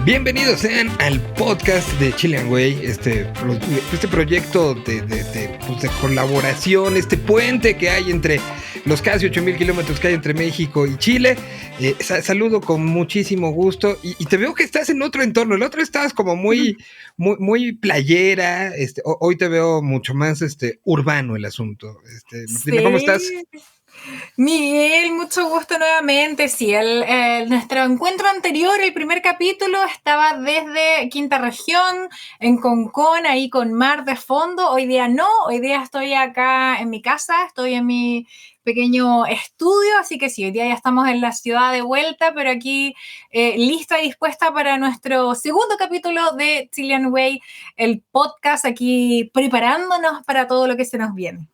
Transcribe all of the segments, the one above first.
Bienvenidos sean al podcast de Chilean Way, este proyecto de colaboración, este puente que hay entre los casi 8,000 kilómetros que hay entre México y Chile. Saludo con muchísimo gusto y te veo que estás en otro entorno. El otro estabas como muy playera. Hoy te veo mucho más urbano el asunto. Dime, ¿cómo estás? Miguel, mucho gusto nuevamente. Sí, nuestro encuentro anterior, el primer capítulo, estaba desde Quinta Región, en Concón, ahí con mar de fondo. Hoy día no, hoy día estoy acá en mi casa, estoy en mi pequeño estudio, así que sí, hoy día ya estamos en la ciudad de vuelta, pero aquí lista y dispuesta para nuestro segundo capítulo de Chilean Way, el podcast, aquí preparándonos para todo lo que se nos viene.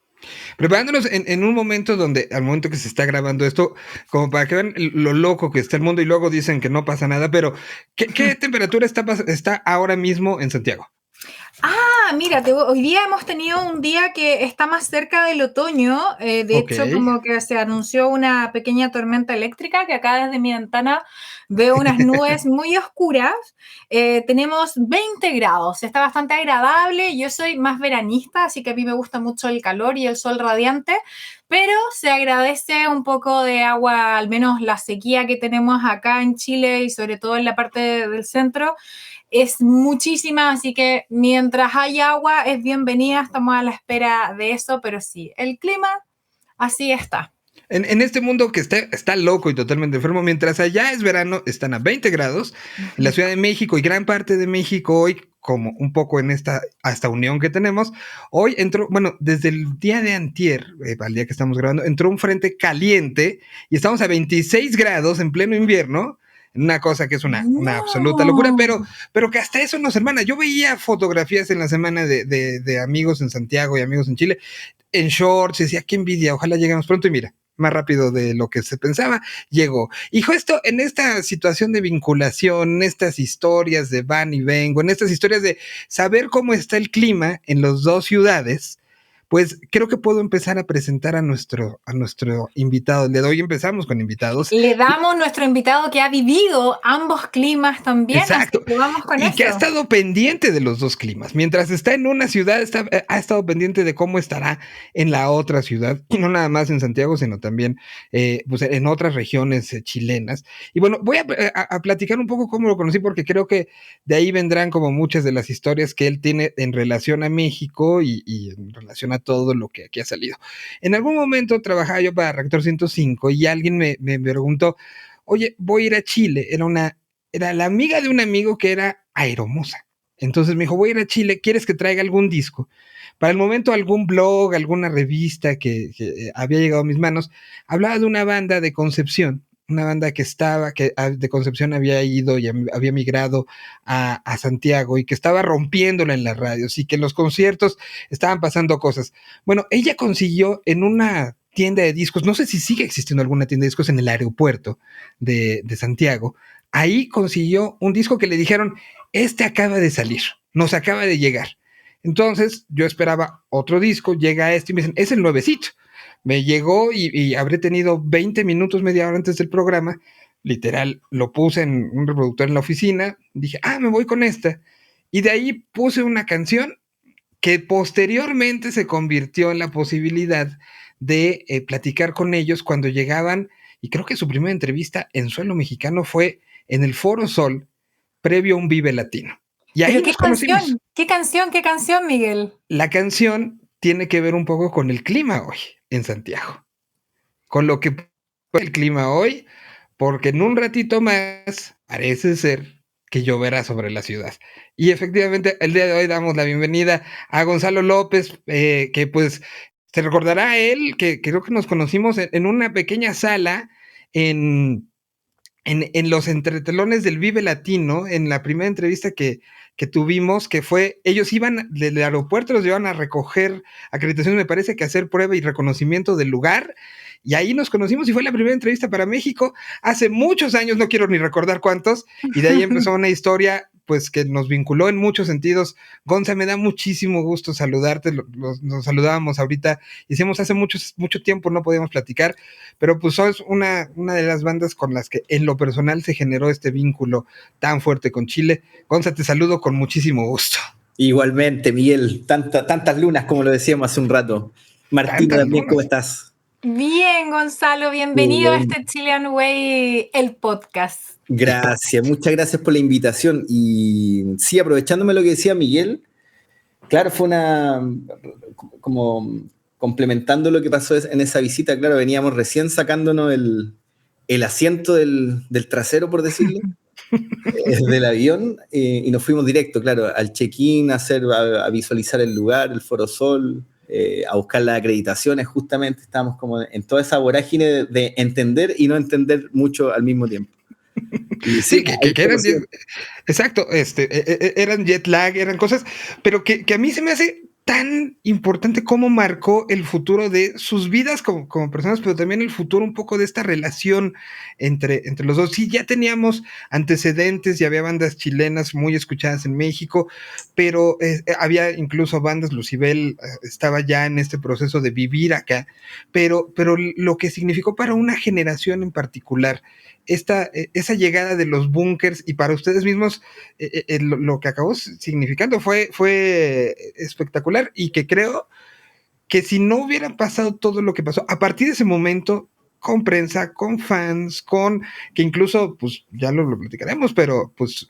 Preparándonos en un momento donde, al momento que se está grabando esto, como para que vean lo loco que está el mundo y luego dicen que no pasa nada, pero ¿qué temperatura está ahora mismo en Santiago? Mira, hoy día hemos tenido un día que está más cerca del otoño. De hecho, como que se anunció una pequeña tormenta eléctrica, que acá desde mi ventana veo unas nubes muy oscuras. Tenemos 20 grados, está bastante agradable. Yo soy más veranista, así que a mí me gusta mucho el calor y el sol radiante, pero se agradece un poco de agua, al menos la sequía que tenemos acá en Chile y sobre todo en la parte del centro. Es muchísima, así que mientras haya agua es bienvenida, estamos a la espera de eso, pero sí, el clima así está. En este mundo que está loco y totalmente enfermo, mientras allá es verano, están a 20 grados, en la Ciudad de México y gran parte de México hoy, como un poco en esta unión que tenemos, hoy entró, bueno, desde el día de antier, al día que estamos grabando, entró un frente caliente y estamos a 26 grados en pleno invierno. Una cosa que es una absoluta locura, pero que hasta eso nos hermana. Yo veía fotografías en la semana de amigos en Santiago y amigos en Chile, en shorts, y decía, qué envidia, ojalá lleguemos pronto, y mira, más rápido de lo que se pensaba, llegó. Y justo en esta situación de vinculación, en estas historias de van y vengo, en estas historias de saber cómo está el clima en las dos ciudades, pues creo que puedo empezar a presentar a nuestro invitado. El día de hoy empezamos con invitados. Le damos nuestro invitado que ha vivido ambos climas también. Exacto. Así que vamos con y eso. Que ha estado pendiente de los dos climas. Mientras está en una ciudad, ha estado pendiente de cómo estará en la otra ciudad. Y no nada más en Santiago, sino también pues en otras regiones chilenas. Y bueno, voy a platicar un poco cómo lo conocí, porque creo que de ahí vendrán como muchas de las historias que él tiene en relación a México y en relación a todo lo que aquí ha salido. En algún momento trabajaba yo para Reactor 105 y alguien me preguntó, oye, voy a ir a Chile. Era la amiga de un amigo que era aeromoza. Entonces me dijo, voy a ir a Chile, ¿quieres que traiga algún disco? Para el momento algún blog, alguna revista que había llegado a mis manos, hablaba de una banda de Concepción, una banda que de Concepción había ido y había migrado a Santiago y que estaba rompiéndola en las radios y que en los conciertos estaban pasando cosas. Bueno, ella consiguió en una tienda de discos, no sé si sigue existiendo alguna tienda de discos en el aeropuerto de Santiago, ahí consiguió un disco que le dijeron, acaba de salir, nos acaba de llegar. Entonces yo esperaba otro disco, llega y me dicen, es el nuevecito. Me llegó y habré tenido 20 minutos, media hora antes del programa, literal, lo puse en un reproductor en la oficina, dije, me voy con esta. Y de ahí puse una canción que posteriormente se convirtió en la posibilidad de platicar con ellos cuando llegaban, y creo que su primera entrevista en suelo mexicano fue en el Foro Sol, previo a un Vive Latino. Y ahí nos conocimos. ¿Qué canción, Miguel? La canción tiene que ver un poco con el clima hoy en Santiago, con lo que el clima hoy, porque en un ratito más parece ser que lloverá sobre la ciudad. Y efectivamente, el día de hoy damos la bienvenida a Gonzalo López, que pues se recordará a él, que creo que nos conocimos en una pequeña sala en los entretelones del Vive Latino, en la primera entrevista que tuvimos, que fue, ellos iban del aeropuerto, los llevaban a recoger acreditación, me parece que hacer prueba y reconocimiento del lugar, y ahí nos conocimos y fue la primera entrevista para México hace muchos años, no quiero ni recordar cuántos, y de ahí empezó una historia pues que nos vinculó en muchos sentidos. Gonza, me da muchísimo gusto saludarte, nos saludábamos ahorita, hicimos hace mucho tiempo, no podíamos platicar, pero pues sos una de las bandas con las que en lo personal se generó este vínculo tan fuerte con Chile. Gonza, te saludo con muchísimo gusto. Igualmente, Miguel, tantas lunas como lo decíamos hace un rato. Martina, también, ¿cómo estás? Bien, Gonzalo, bienvenido a este Chilean Way, el podcast. Gracias, muchas gracias por la invitación. Y sí, aprovechándome lo que decía Miguel, claro, fue como complementando lo que pasó en esa visita, claro, veníamos recién sacándonos el asiento del trasero, por decirlo, del avión, y nos fuimos directo, claro, al check-in, a visualizar el lugar, el Foro Sol, a buscar las acreditaciones. Justamente estábamos como en toda esa vorágine de entender y no entender mucho al mismo tiempo. Sí, que eran, exacto, eran jet lag, eran cosas, pero que a mí se me hace tan importante cómo marcó el futuro de sus vidas como personas, pero también el futuro un poco de esta relación entre los dos. Sí, ya teníamos antecedentes, ya había bandas chilenas muy escuchadas en México, pero había incluso bandas, Lucibel estaba ya en este proceso de vivir acá, pero lo que significó para una generación en particular, esa llegada de los bunkers y para ustedes mismos lo que acabó significando fue espectacular, y que creo que si no hubiera pasado todo lo que pasó a partir de ese momento, con prensa, con fans, que incluso, pues ya lo platicaremos, pero pues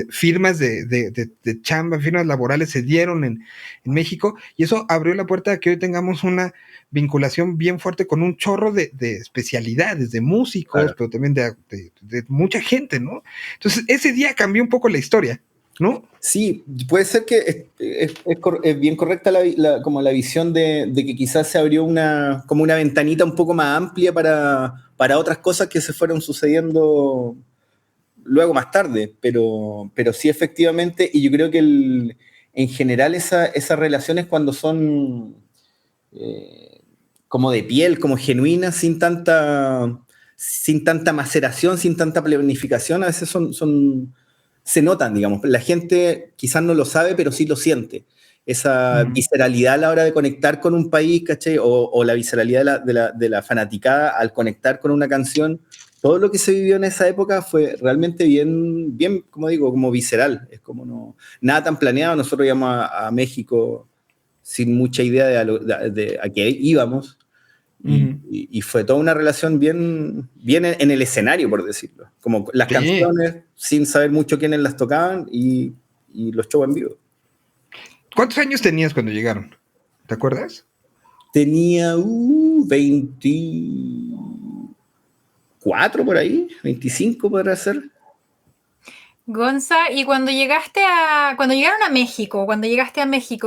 firmas de chamba, firmas laborales se dieron en México, y eso abrió la puerta a que hoy tengamos una vinculación bien fuerte con un chorro de especialidades, de músicos, claro, pero también de mucha gente, ¿no? Entonces, ese día cambió un poco la historia, ¿no? Sí, puede ser que es bien correcta como la visión de que quizás se abrió como una ventanita un poco más amplia para otras cosas que se fueron sucediendo luego más tarde, pero sí, efectivamente, y yo creo que en general esas relaciones, cuando son como de piel, como genuinas, sin tanta maceración, sin tanta planificación, a veces se notan, digamos. La gente quizás no lo sabe, pero sí lo siente. Esa visceralidad a la hora de conectar con un país, ¿cachai? O la visceralidad de la fanaticada al conectar con una canción. Todo lo que se vivió en esa época fue realmente bien, como digo, como visceral. Es como nada tan planeado. Nosotros íbamos a México sin mucha idea de a qué íbamos. Y fue toda una relación bien en el escenario, por decirlo. Como las canciones, sin saber mucho quiénes las tocaban, y los shows en vivo. ¿Cuántos años tenías cuando llegaron? ¿Te acuerdas? Tenía 24 por ahí, 25 podrá ser. Gonza, y cuando llegaron a México,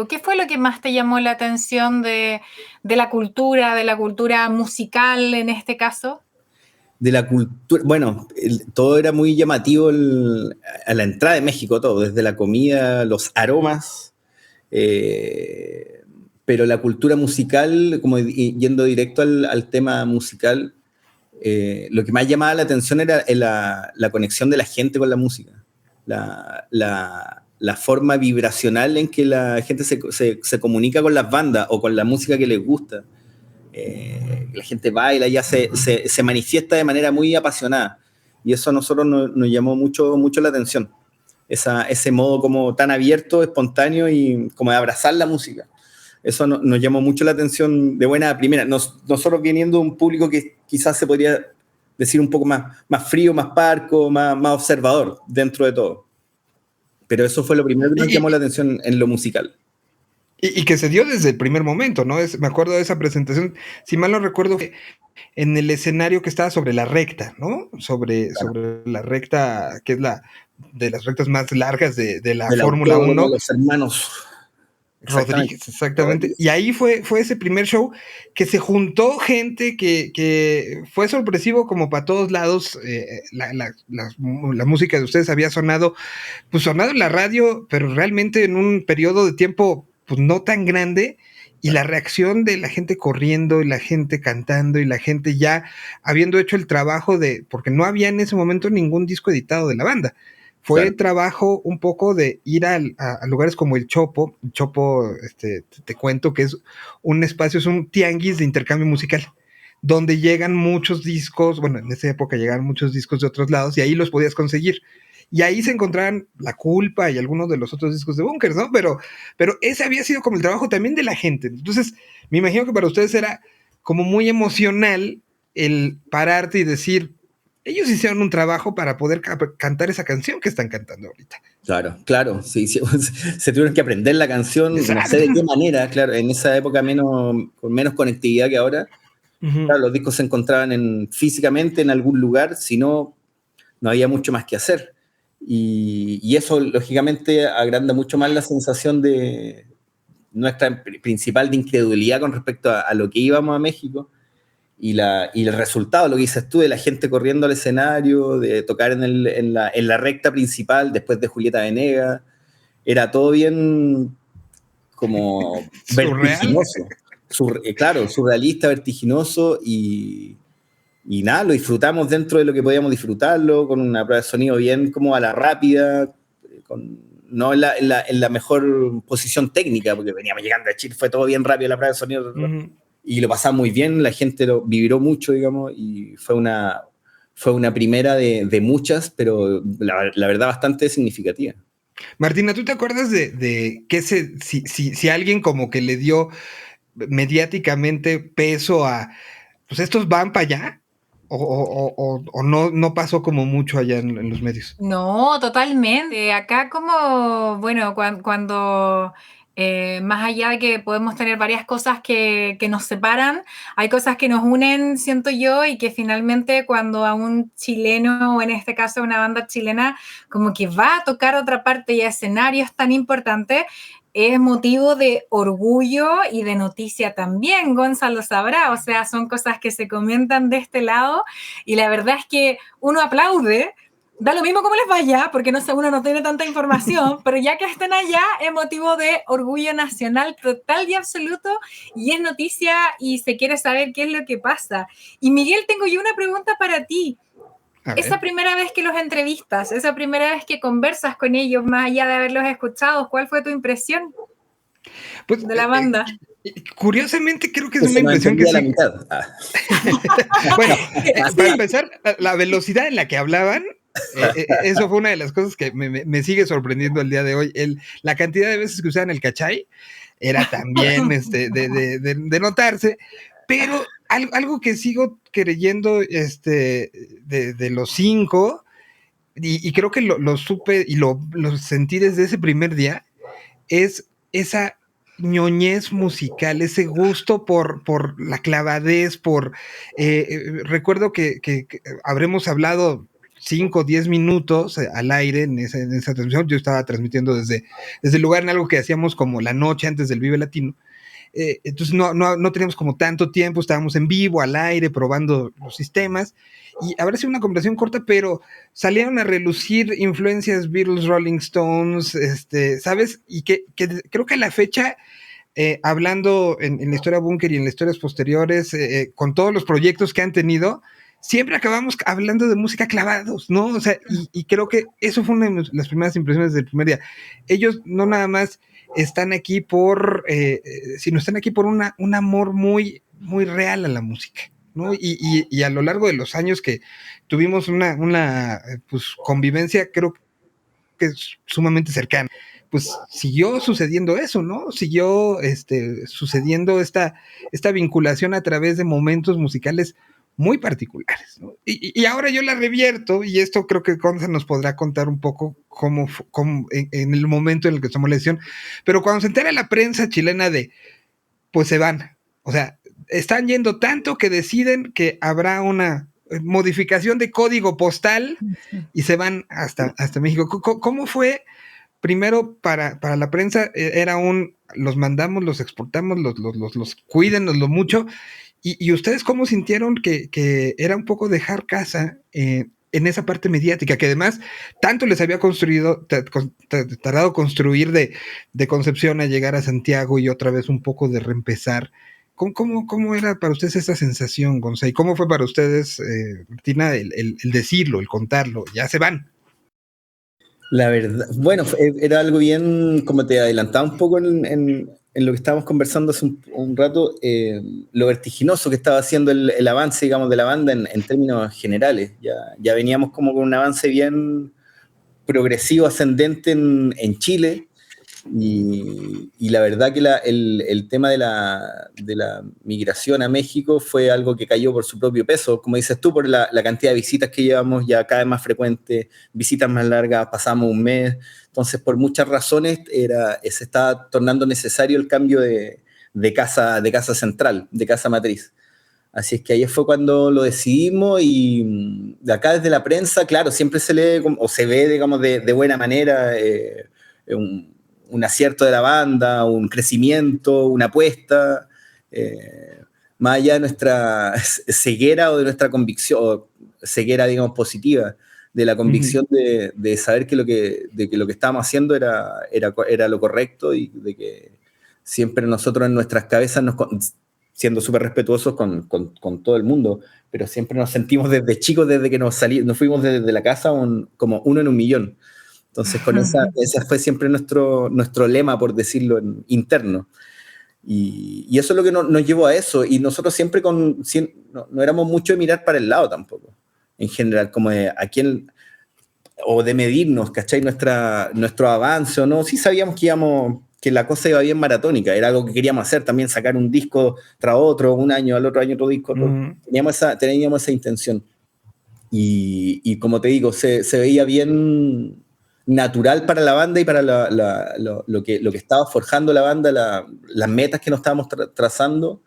¿qué fue lo que más te llamó la atención de la cultura musical en este caso? De la cultura, bueno, todo era muy llamativo a la entrada de México, todo, desde la comida, los aromas, pero la cultura musical, como yendo directo al tema musical, lo que más llamaba la atención era la conexión de la gente con la música. La forma vibracional en que la gente se comunica con las bandas o con la música que les gusta. La gente baila, ya se manifiesta de manera muy apasionada, y eso a nosotros nos llamó mucho la atención, ese modo como tan abierto, espontáneo y como de abrazar la música. Eso nos llamó mucho la atención de buena primera. Nosotros viniendo de un público que quizás se podría decir un poco más frío, más parco, más observador dentro de todo. Pero eso fue lo primero que nos llamó la atención en lo musical. Y que se dio desde el primer momento, ¿no? Me acuerdo de esa presentación, si mal no recuerdo, en el escenario que estaba sobre la recta, ¿no? Sobre la recta, que es de las rectas más largas de la Fórmula 1. Los hermanos Rodríguez, exactamente. Y ahí fue ese primer show que se juntó gente que fue sorpresivo como para todos lados. La música de ustedes había sonado en la radio, pero realmente en un periodo de tiempo pues no tan grande, y la reacción de la gente corriendo, y la gente cantando, y la gente ya habiendo hecho el trabajo porque no había en ese momento ningún disco editado de la banda. Fue Claro. trabajo un poco de ir a lugares como el Chopo. Chopo, te cuento que es un espacio, es un tianguis de intercambio musical, donde llegan muchos discos, bueno, en esa época llegaban muchos discos de otros lados y ahí los podías conseguir. Y ahí se encontraban La Culpa y algunos de los otros discos de Bunkers, ¿no? Pero ese había sido como el trabajo también de la gente. Entonces, me imagino que para ustedes era como muy emocional el pararte y decir, ellos hicieron un trabajo para poder cantar esa canción que están cantando ahorita. Claro, claro, sí, sí, se tuvieron que aprender la canción, no Exacto. sé de qué manera, claro, en esa época con menos conectividad que ahora. Claro, los discos se encontraban físicamente en algún lugar, si no, no había mucho más que hacer. Y eso, lógicamente, agranda mucho más la sensación de nuestra principal de incredulidad con respecto a lo que íbamos a México y el resultado, lo que dices tú, de la gente corriendo al escenario, de tocar en la recta principal después de Julieta Venegas, era todo bien como Surreal. vertiginoso. Claro, surrealista, vertiginoso y nada, lo disfrutamos dentro de lo que podíamos disfrutarlo, con una prueba de sonido bien como a la rápida, no en la mejor posición técnica, porque veníamos llegando a Chile, fue todo bien rápido la prueba de sonido, y lo pasamos muy bien, la gente lo vibró mucho, digamos, y fue una primera de muchas, pero la verdad bastante significativa. Martina, ¿tú te acuerdas de que si alguien como que le dio mediáticamente peso a, pues estos van para allá? ¿O no pasó como mucho allá en los medios? No, totalmente. Acá como, bueno, cuando más allá de que podemos tener varias cosas que nos separan, hay cosas que nos unen, siento yo, y que finalmente cuando a un chileno, o en este caso a una banda chilena, como que va a tocar otra parte y a escenarios tan importantes, es motivo de orgullo y de noticia también, Gonzalo sabrá, o sea, son cosas que se comentan de este lado y la verdad es que uno aplaude. Da lo mismo como les vaya, porque no sé, uno no tiene tanta información, pero ya que estén allá es motivo de orgullo nacional total y absoluto y es noticia y se quiere saber qué es lo que pasa. Y Miguel, tengo yo una pregunta para ti. Esa primera vez que los entrevistas, esa primera vez que conversas con ellos, más allá de haberlos escuchado, ¿cuál fue tu impresión pues, de la banda? Curiosamente creo que es Pues una impresión que sí. La mitad. Bueno, para empezar, la velocidad en la que hablaban, eso fue una de las cosas que me sigue sorprendiendo el día de hoy. La cantidad de veces que usaban el cachai era también de notarse, pero algo que sigo creyendo de los 5, y creo que lo supe y lo sentí desde ese primer día, es esa ñoñez musical, ese gusto por la clavadez, recuerdo que habremos hablado 5 o 10 minutos al aire en esa transmisión. Yo estaba transmitiendo desde el lugar en algo que hacíamos como la noche antes del Vive Latino. Entonces no teníamos como tanto tiempo, estábamos en vivo, al aire, probando los sistemas, y habrá sido una conversación corta, pero salieron a relucir influencias Beatles, Rolling Stones, ¿sabes? Y que creo que a la fecha, hablando en la historia Bunker y en las historias posteriores, con todos los proyectos que han tenido, siempre acabamos hablando de música clavados, ¿no? O sea, y creo que eso fue una de las primeras impresiones del primer día. Ellos no nada más están aquí sino están aquí por un amor muy, muy real a la música, ¿no? Y a lo largo de los años que tuvimos una pues, convivencia, creo que es sumamente cercana, pues siguió sucediendo eso, ¿no? Siguió sucediendo esta vinculación a través de momentos musicales muy particulares, ¿no? Y ahora yo la revierto, y esto creo que Gonza nos podrá contar un poco cómo en el momento en el que tomó la decisión, pero cuando se entera la prensa chilena pues se van, o sea, están yendo tanto que deciden que habrá una modificación de código postal y se van hasta México. ¿Cómo fue? Primero, para la prensa, era los mandamos, los exportamos, los cuídenoslo mucho. ¿Y ustedes cómo sintieron que era un poco dejar casa en esa parte mediática, que además tanto les había tardado construir de Concepción a llegar a Santiago y otra vez un poco de reempezar? ¿Cómo era para ustedes esa sensación, Gonzalo? ¿Y cómo fue para ustedes, Martina, el decirlo, el contarlo? Ya se van. La verdad, bueno, era algo bien, como te adelantaba un poco en lo que estábamos conversando hace un rato, lo vertiginoso que estaba haciendo el avance, digamos, de la banda en términos generales. Ya veníamos como con un avance bien progresivo, ascendente en Chile, y la verdad que el tema de la migración a México fue algo que cayó por su propio peso, como dices tú, por la cantidad de visitas que llevamos ya cada vez más frecuentes, visitas más largas, pasamos un mes, entonces por muchas razones se estaba tornando necesario el cambio de casa central, de casa matriz. Así es que ahí fue cuando lo decidimos y de acá desde la prensa, claro, siempre se lee o se ve, digamos, de buena manera un acierto de la banda, un crecimiento, una apuesta, más allá de nuestra ceguera o de nuestra convicción, o ceguera, digamos, positiva, de la convicción de saber de que lo que estábamos haciendo era lo correcto y de que siempre nosotros en nuestras cabezas siendo súper respetuosos con todo el mundo, pero siempre nos sentimos desde chicos, desde que nos fuimos desde la casa como uno en un millón. Entonces, ese fue siempre nuestro lema, por decirlo, interno. Y eso es lo que nos llevó a eso. Y nosotros siempre no éramos mucho de mirar para el lado tampoco, en general, como de a quién, o de medirnos, ¿cachai? Nuestro avance o no. Sí sabíamos que la cosa iba bien maratónica, era algo que queríamos hacer, también sacar un disco tras otro, un año, al otro año otro disco. Teníamos esa intención. Y como te digo, se veía bien natural para la banda y para lo que estaba forjando la banda, las metas que nos estábamos trazando.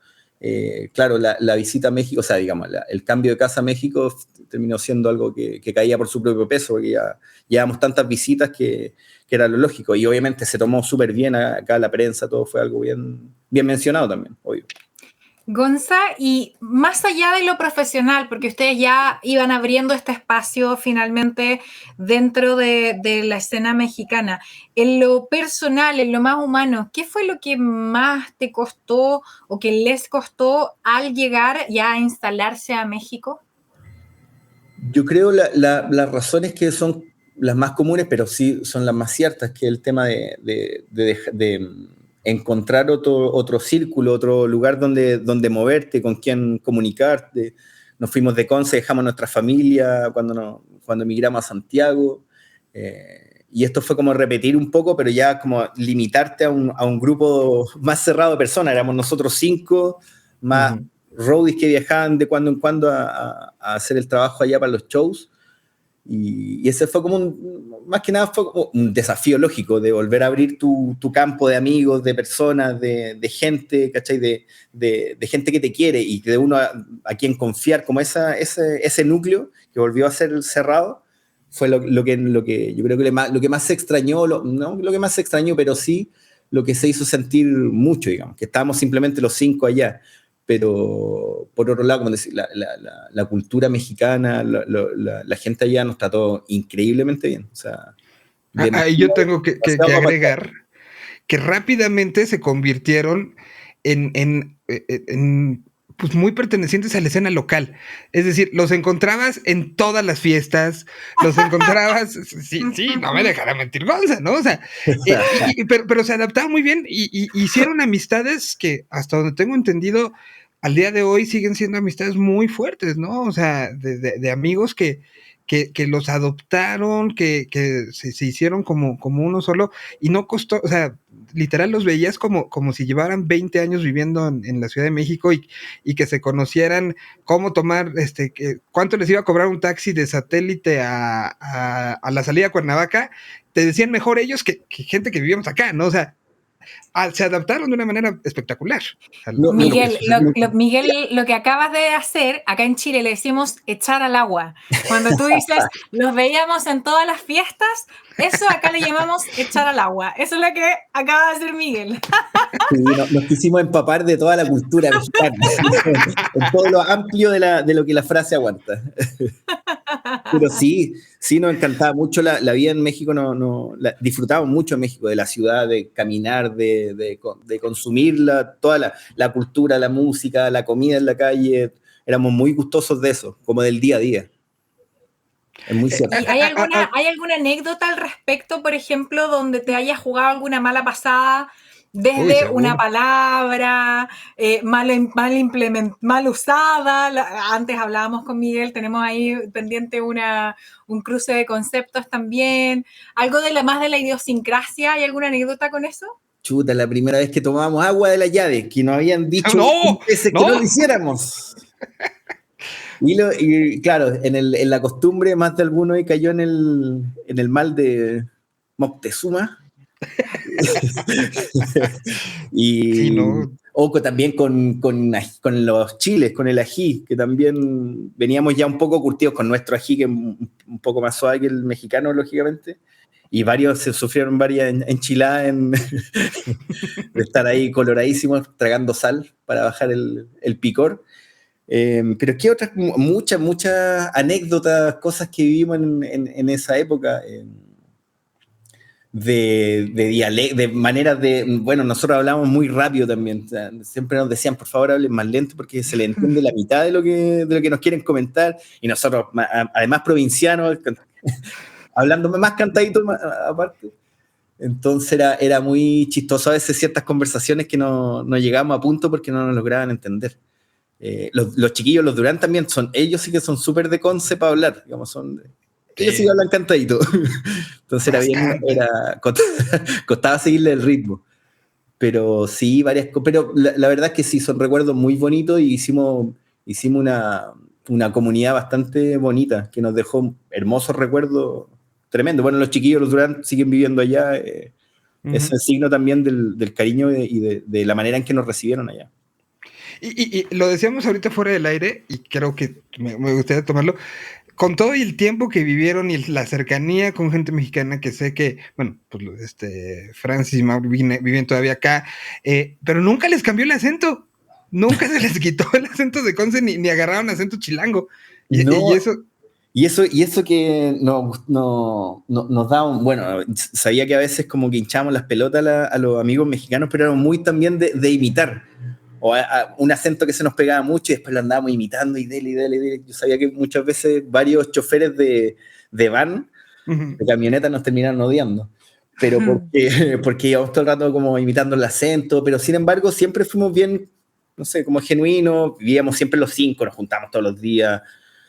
Claro, la visita a México, o sea, digamos, el cambio de casa a México terminó siendo algo que caía por su propio peso, porque ya llevamos tantas visitas que era lo lógico. Y obviamente se tomó súper bien acá la prensa, todo fue algo bien mencionado también, obvio. Gonza, y más allá de lo profesional, porque ustedes ya iban abriendo este espacio finalmente dentro de la escena mexicana, en lo personal, en lo más humano, ¿qué fue lo que más te costó o que les costó al llegar ya a instalarse a México? Yo creo las razones que son las más comunes, pero sí son las más ciertas, que el tema de encontrar otro círculo, otro lugar donde moverte, con quien comunicarte. Nos fuimos de Conce, dejamos nuestra familia cuando emigramos a Santiago. Y esto fue como repetir un poco, pero ya como limitarte a un grupo más cerrado de personas. Éramos nosotros 5, más roadies que viajaban de cuando en cuando a hacer el trabajo allá para los shows. Y ese fue como más que nada fue como un desafío lógico de volver a abrir tu campo de amigos, de personas, de gente, ¿cachai? De gente que te quiere y de uno a quien confiar, como ese núcleo que volvió a ser cerrado, fue lo que yo creo que lo que más se extrañó, no lo que más se extrañó, pero sí lo que se hizo sentir mucho, digamos, que estábamos simplemente los 5 allá. Pero por otro lado, como decir, la cultura mexicana, la gente allá nos trató increíblemente bien. O sea, ahí yo tengo que agregar que rápidamente se convirtieron en pues muy pertenecientes a la escena local. Es decir, los encontrabas en todas las fiestas, los encontrabas, sí, no me dejará mentir Gonza, ¿no? O sea, pero se adaptaban muy bien y hicieron amistades que, hasta donde tengo entendido, al día de hoy siguen siendo amistades muy fuertes, ¿no? O sea, de amigos que los adoptaron, que se hicieron como uno solo, y no costó, o sea, literal los veías como si llevaran 20 años viviendo en la Ciudad de México y que se conocieran cómo tomar, cuánto les iba a cobrar un taxi de satélite a la salida a Cuernavaca. Te decían mejor ellos que gente que vivíamos acá, ¿no? O sea, se adaptaron de una manera espectacular. Miguel, lo que acabas de hacer, acá en Chile le decimos echar al agua. Cuando tú dices, los veíamos en todas las fiestas, eso acá le llamamos echar al agua. Eso es lo que acaba de hacer Miguel. Sí, nos quisimos empapar de toda la cultura mexicana, en todo lo amplio de lo que la frase aguanta. Pero sí, nos encantaba mucho la vida en México, disfrutábamos mucho en México, de la ciudad, de caminar, de consumirla, toda la cultura, la música, la comida en la calle, éramos muy gustosos de eso, como del día a día. Es muy cierto. ¿Y hay alguna anécdota al respecto, por ejemplo, donde te hayas jugado alguna mala pasada desde una palabra mal usada? Antes hablábamos con Miguel, tenemos ahí pendiente un cruce de conceptos también. ¿Algo más de la idiosincrasia? ¿Hay alguna anécdota con eso? Chuta, la primera vez que tomábamos agua de la llave, que nos habían dicho que no lo hiciéramos. Y claro, en la costumbre, más de alguno ahí cayó en el mal de Moctezuma. Y sí, ¿no? O también con los chiles, con el ají, que también veníamos ya un poco curtidos con nuestro ají, que es un poco más suave que el mexicano, lógicamente. Y se sufrieron varias enchiladas de estar ahí coloradísimos, tragando sal para bajar el picor. Pero qué otras, muchas anécdotas, cosas que vivimos en esa época, de maneras de, bueno, nosotros hablamos muy rápido también, o sea, siempre nos decían, por favor, hablen más lento porque se le entiende la mitad de lo que nos quieren comentar, y nosotros, además provincianos, hablando más cantadito aparte. Entonces era muy chistoso a veces ciertas conversaciones que no llegamos a punto porque no nos lograban entender. Los chiquillos, los Durán también, ellos sí que son súper de conce para hablar, digamos, ellos sí hablan cantadito. Entonces costaba seguirle el ritmo. Pero sí, pero la verdad es que sí, son recuerdos muy bonitos y hicimos una comunidad bastante bonita que nos dejó hermosos recuerdos tremendos. Bueno, los chiquillos, los Durán, siguen viviendo allá. Es el signo también del cariño y de la manera en que nos recibieron allá. Y lo decíamos ahorita fuera del aire, y creo que me gustaría tomarlo, con todo el tiempo que vivieron y la cercanía con gente mexicana, que sé que, bueno, pues Francis y Mauro viven todavía acá, pero nunca les cambió el acento, nunca se les quitó el acento de Conce, ni agarraron acento chilango. Y eso que nos da bueno, sabía que a veces como que hinchamos las pelotas a los amigos mexicanos, pero era muy también de imitar, o un acento que se nos pegaba mucho y después lo andábamos imitando y dele. Yo sabía que muchas veces varios choferes de van, de camioneta, nos terminaron odiando, pero porque íbamos todo el rato como imitando el acento, pero sin embargo siempre fuimos bien, no sé, como genuinos, vivíamos siempre los 5, nos juntamos todos los días,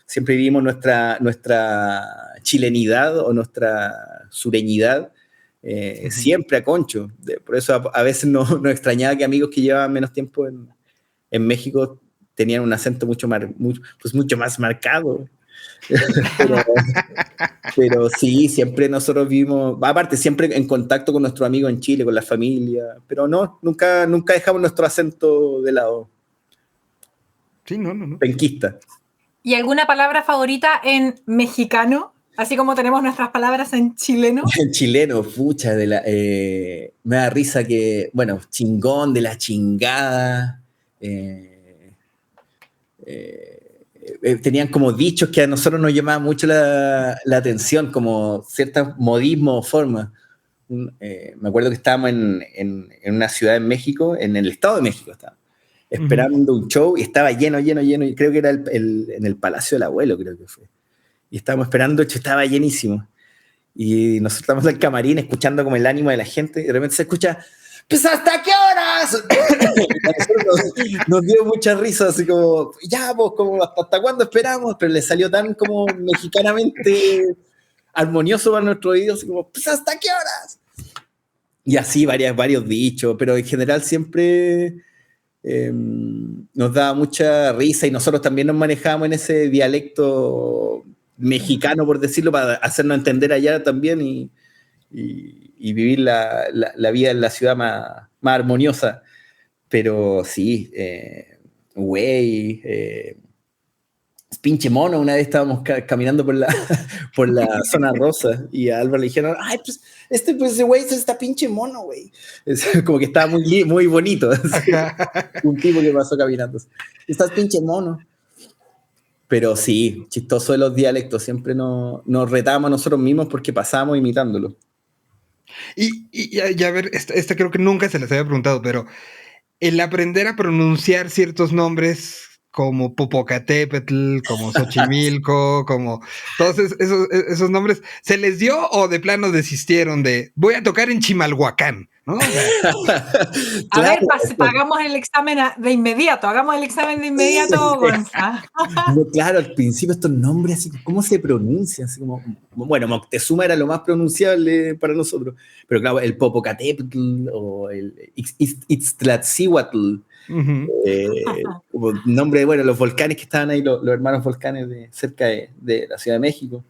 siempre vivimos nuestra chilenidad o nuestra sureñidad, siempre a concho. Por eso a veces nos extrañaba que amigos que llevaban menos tiempo en México tenían un acento mucho más marcado. pero sí, siempre nosotros vivimos, aparte siempre en contacto con nuestros amigos en Chile, con la familia, pero nunca dejamos nuestro acento de lado. Sí, no. Penquista. ¿Y alguna palabra favorita en mexicano? Así como tenemos nuestras palabras en chileno. En chileno, pucha, me da risa que, bueno, chingón, de la chingada. Tenían como dichos que a nosotros nos llamaban mucho la atención, como ciertos modismos o formas. Me acuerdo que estábamos en una ciudad en México, en el Estado de México estábamos, esperando un show y estaba lleno, y creo que era en el Palacio del Abuelo, creo que fue. Y estábamos esperando, estaba llenísimo. Y nosotros estamos en el camarín escuchando como el ánimo de la gente y de repente se escucha, pues ¿hasta qué horas? nos dio mucha risa, así como, ya, pues, como, ¿hasta cuándo esperamos? Pero le salió tan como mexicanamente armonioso para nuestros oídos, así como, pues ¿hasta qué horas? Y así varios dichos, pero en general siempre nos daba mucha risa y nosotros también nos manejábamos en ese dialecto mexicano, por decirlo, para hacernos entender allá también y vivir la vida en la ciudad más armoniosa. Pero sí, pinche mono. Una vez estábamos caminando por la zona rosa y a Álvaro le dijeron, ay, pues ese güey es esta pinche mono, güey. Como que estaba muy bonito. Un tipo que pasó caminando. Estás pinche mono. Pero sí, chistoso de los dialectos. Siempre nos retamos a nosotros mismos porque pasamos imitándolo. Y a ver, esta creo que nunca se les había preguntado, pero el aprender a pronunciar ciertos nombres como Popocatépetl, como Xochimilco, como todos esos nombres, ¿se les dio o de plano desistieron de voy a tocar en Chimalhuacán? ¿No? O sea, a ver, hagamos el examen de inmediato, Gonza. No, claro, al principio estos nombres, así, ¿cómo se pronuncian? Así como, bueno, Moctezuma era lo más pronunciable para nosotros, pero claro, el Popocatépetl o el Ixtlatzíhuatl, como nombre, bueno, los volcanes que estaban ahí, los hermanos volcanes cerca de la Ciudad de México.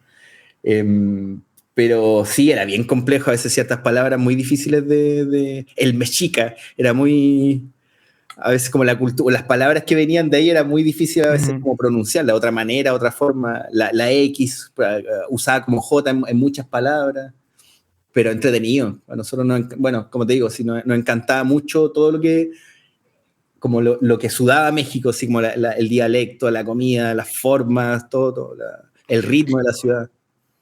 Pero sí, era bien complejo, a veces ciertas palabras muy difíciles el mexica, era muy... A veces como la cultura, las palabras que venían de ahí era muy difícil a veces como pronunciar, de otra manera, otra forma. La X usada como J en muchas palabras, pero entretenido. A nosotros, bueno, como te digo, sí, nos encantaba mucho todo lo que, como lo que sudaba México, así como el dialecto, la comida, las formas, todo el ritmo de la ciudad.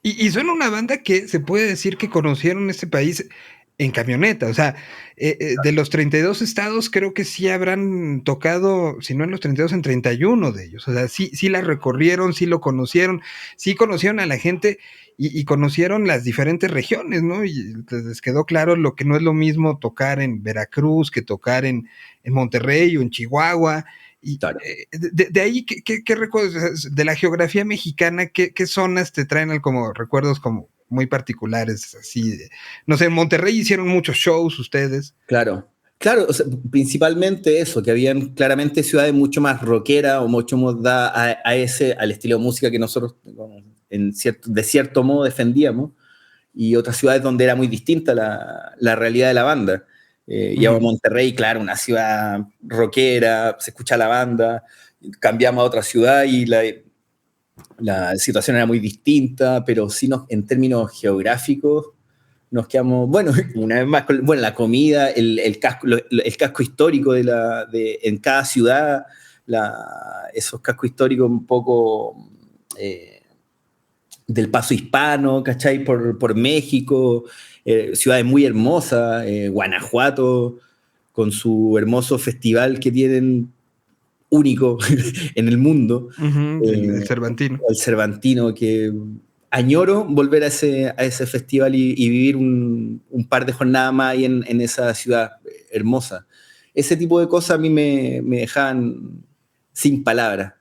Y son una banda que se puede decir que conocieron este país en camioneta, o sea, de los 32 estados creo que sí habrán tocado, si no en los 32, en 31 de ellos, o sea, sí la recorrieron, sí lo conocieron, sí conocieron a la gente y conocieron las diferentes regiones, ¿no? Y les quedó claro lo que no es lo mismo tocar en Veracruz que tocar en Monterrey o en Chihuahua. Y claro. de ahí, ¿qué recuerdos de la geografía mexicana? ¿Qué zonas te traen como recuerdos como muy particulares? Así, no sé, en Monterrey hicieron muchos shows ustedes. Claro, o sea, principalmente eso, que habían claramente ciudades mucho más rockeras o mucho más al estilo de música que nosotros de cierto modo defendíamos, y otras ciudades donde era muy distinta la realidad de la banda. Y a Monterrey, claro, una ciudad rockera, se escucha la banda, cambiamos a otra ciudad y la situación era muy distinta, pero sí en términos geográficos nos quedamos, bueno, una vez más, bueno, la comida, el casco histórico en cada ciudad, esos cascos históricos un poco del paso hispano, ¿cachai? Por México, ciudades muy hermosas, Guanajuato, con su hermoso festival que tienen único en el mundo. El Cervantino. El Cervantino, que añoro volver a ese festival y vivir un par de jornadas más ahí en esa ciudad hermosa. Ese tipo de cosas a mí me dejaban sin palabras.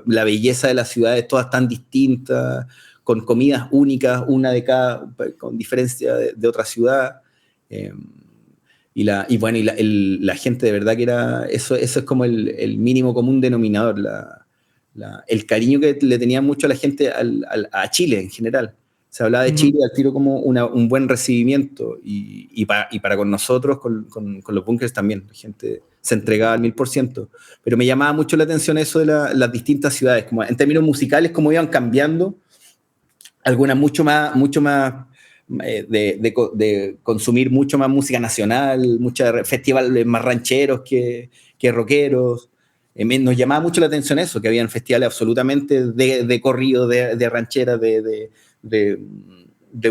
La belleza de las ciudades, todas tan distintas, con comidas únicas, una de cada, con diferencia de otra ciudad. Y bueno, la gente de verdad que era, eso es como el mínimo común denominador, el cariño que le tenía mucho a la gente a Chile en general. Se hablaba de Chile al tiro como un buen recibimiento y para con nosotros, con los bunkers también, la gente se entregaba al 1000%. Pero me llamaba mucho la atención eso de las distintas ciudades, como en términos musicales, cómo iban cambiando, algunas mucho más de consumir mucho más música nacional, muchos festivales más rancheros que rockeros. Nos llamaba mucho la atención eso, que habían festivales absolutamente de corrido, de ranchera, de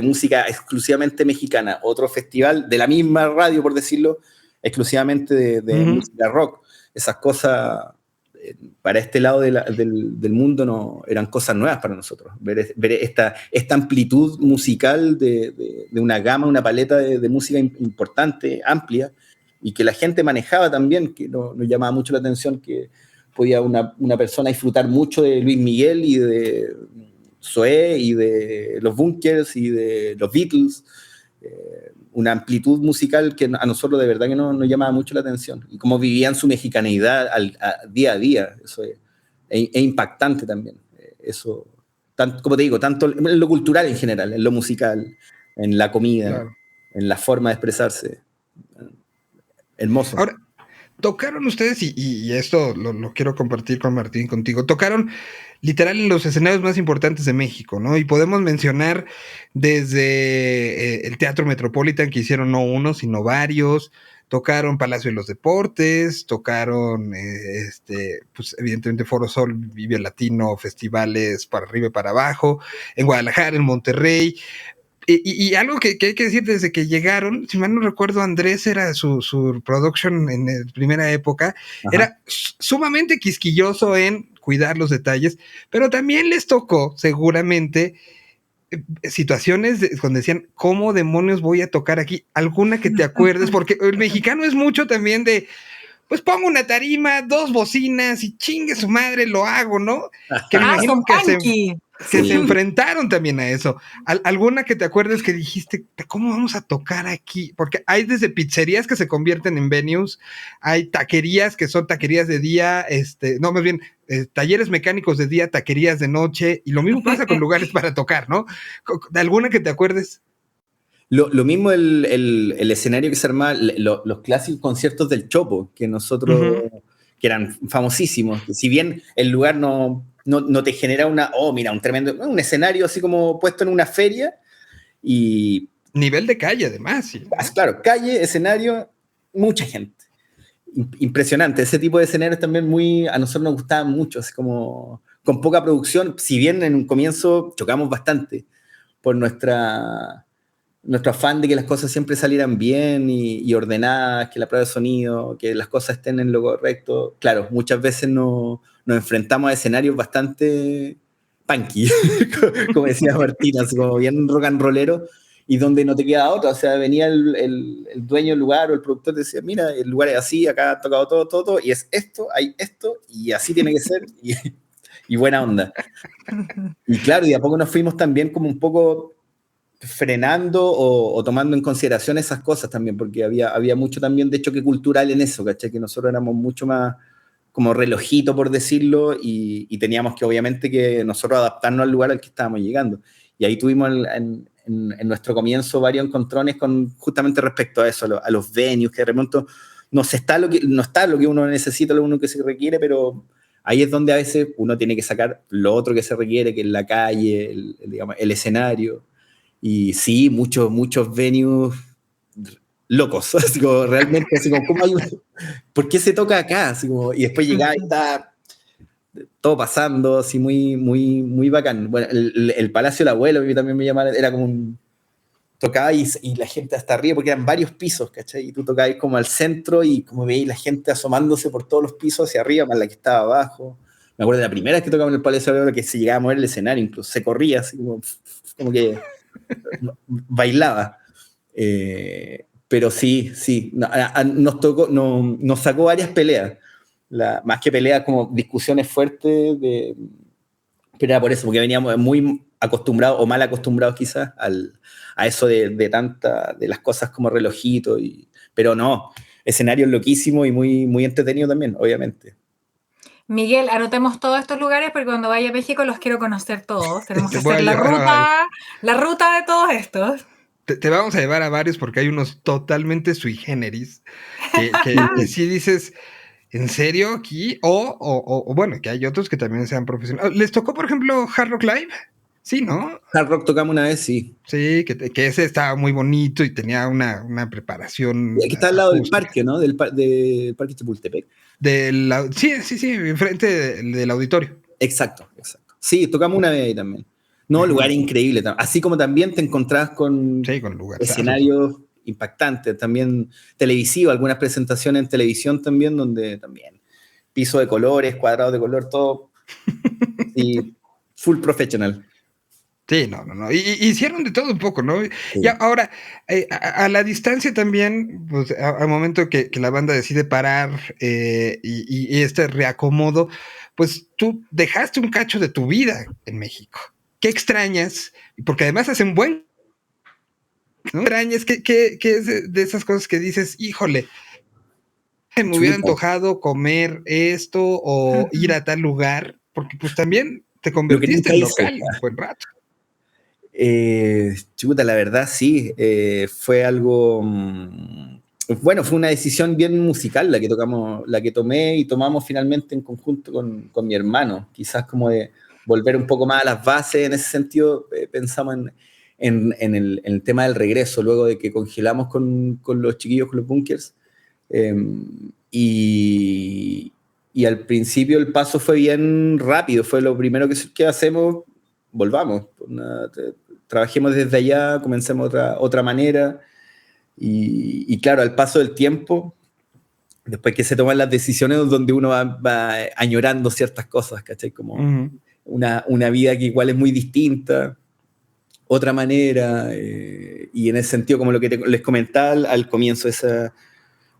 música exclusivamente mexicana. Otro festival de la misma radio, por decirlo, exclusivamente de música rock. Esas cosas, para este lado del mundo, no eran cosas nuevas para nosotros. Ver esta amplitud musical de una gama, una paleta de música importante, amplia, y que la gente manejaba también, que nos llamaba mucho la atención, que podía una persona disfrutar mucho de Luis Miguel y de Zoé y de los Bunkers y de los Beatles, una amplitud musical que a nosotros de verdad que nos llamaba mucho la atención, y cómo vivían su mexicaneidad día a día. Eso es impactante también, eso, como te digo, tanto en lo cultural en general, en lo musical, en la comida, claro, en la forma de expresarse. Hermoso. Ahora, tocaron ustedes, y esto lo quiero compartir con Martín, contigo, tocaron literal en los escenarios más importantes de México, ¿no? Y podemos mencionar desde el Teatro Metropolitan, que hicieron no uno, sino varios, tocaron Palacio de los Deportes, tocaron, pues evidentemente Foro Sol, Vive Latino, festivales para arriba y para abajo, en Guadalajara, en Monterrey. Y algo que hay que decir desde que llegaron, si mal no recuerdo, Andrés era su production en la primera época, Ajá. era sumamente quisquilloso en cuidar los detalles, pero también les tocó seguramente situaciones donde decían, ¿cómo demonios voy a tocar aquí? Alguna que te acuerdes, porque el mexicano es mucho también de, pues pongo una tarima, 2 bocinas y chingue su madre, lo hago, ¿no? Que me imagino que se enfrentaron también a eso. ¿Alguna que te acuerdes que dijiste, ¿cómo vamos a tocar aquí? Porque hay desde pizzerías que se convierten en venues, hay taquerías que son taquerías de día, no, más bien, talleres mecánicos de día, taquerías de noche, y lo mismo pasa con lugares para tocar, ¿no? ¿Alguna que te acuerdes? Lo mismo el escenario que se armaba, los clásicos conciertos del Chopo, que nosotros, que eran famosísimos. Si bien el lugar no te genera un escenario así como puesto en una feria y... Nivel de calle, además. Sí, ¿no? Claro, calle, escenario, mucha gente. Impresionante. Ese tipo de escenarios también a nosotros nos gustaban mucho, así como con poca producción, si bien en un comienzo chocamos bastante por nuestro afán de que las cosas siempre salieran bien y ordenadas, que la prueba de sonido, que las cosas estén en lo correcto. Claro, muchas veces nos enfrentamos a escenarios bastante punky, como decía Martina, así como bien rock and rollero, y donde no te queda otra. O sea, venía el dueño del lugar o el productor y decía, mira, el lugar es así, acá ha tocado todo, y es esto, hay esto, y así tiene que ser, y buena onda. Y claro, y a poco nos fuimos también como un poco frenando o tomando en consideración esas cosas también, porque había mucho también de choque cultural en eso, ¿cachai? Que nosotros éramos mucho más como relojito, por decirlo, y teníamos que obviamente que nosotros adaptarnos al lugar al que estábamos llegando. Y ahí tuvimos en nuestro comienzo varios encontrones justamente respecto a eso, a los venues, que de repente no está lo que uno necesita, lo uno que se requiere, pero ahí es donde a veces uno tiene que sacar lo otro que se requiere, que es la calle, el escenario. Y sí, muchos venues locos, así como, realmente, así como, ¿por qué se toca acá? Así como, y después llegaba y estaba todo pasando, así muy bacán. Bueno, el Palacio del Abuelo, a mí también me llamaba, era como tocaba y la gente hasta arriba, porque eran varios pisos, ¿cachai? Y tú tocabas como al centro y como veías la gente asomándose por todos los pisos hacia arriba, más la que estaba abajo. Me acuerdo de la primera vez que tocaba en el Palacio del Abuelo, que se llegaba a mover el escenario, incluso se corría, así como que bailaba. Pero sí, nos sacó varias peleas. Más que peleas, como discusiones fuertes, pero era por eso, porque veníamos muy acostumbrados, o mal acostumbrados quizás, a eso de las cosas como relojito. Pero no, escenarios loquísimos y muy entretenido también, obviamente. Miguel, anotemos todos estos lugares porque cuando vaya a México los quiero conocer todos. Tenemos que hacer la ruta de todos estos. Te vamos a llevar a varios porque hay unos totalmente sui generis que sí dices, ¿en serio aquí? O bueno, que hay otros que también sean profesionales. ¿Les tocó, por ejemplo, Hard Rock Live? Sí, ¿no? Hard Rock tocamos una vez, sí. Sí, que ese estaba muy bonito y tenía una preparación. Y aquí está al lado del parque, ¿no? Del parque Chapultepec. Sí, enfrente del auditorio. Exacto. Sí, tocamos una vez ahí también. No, lugar increíble. Así como también te encontrás con escenarios impactantes, también televisivos, algunas presentaciones en televisión también, donde también piso de colores, cuadrados de color, todo. Y full professional. Sí, no. Y hicieron de todo un poco, ¿no? Sí. Y ahora, a la distancia también, pues al momento que la banda decide parar y este reacomodo, pues tú dejaste un cacho de tu vida en México. ¿Qué extrañas? Porque además hacen buen... ¿No? ¿Extrañas? ¿Qué es de esas cosas que dices, híjole, me hubiera antojado comer esto o ir a tal lugar? Porque pues también te convertiste en local un buen rato. La verdad sí, fue algo, bueno, fue una decisión bien musical la que tomé y tomamos finalmente en conjunto con mi hermano, quizás como de volver un poco más a las bases. En ese sentido, pensamos en el tema del regreso, luego de que congelamos con los chiquillos, con los bunkers, y al principio el paso fue bien rápido, fue lo primero que hacemos, volvamos. trabajemos desde allá, comencemos otra manera. Y claro, al paso del tiempo, después que se toman las decisiones, donde uno va añorando ciertas cosas, ¿cachai? Como una vida que igual es muy distinta, otra manera, y en ese sentido, como lo que les comentaba al comienzo,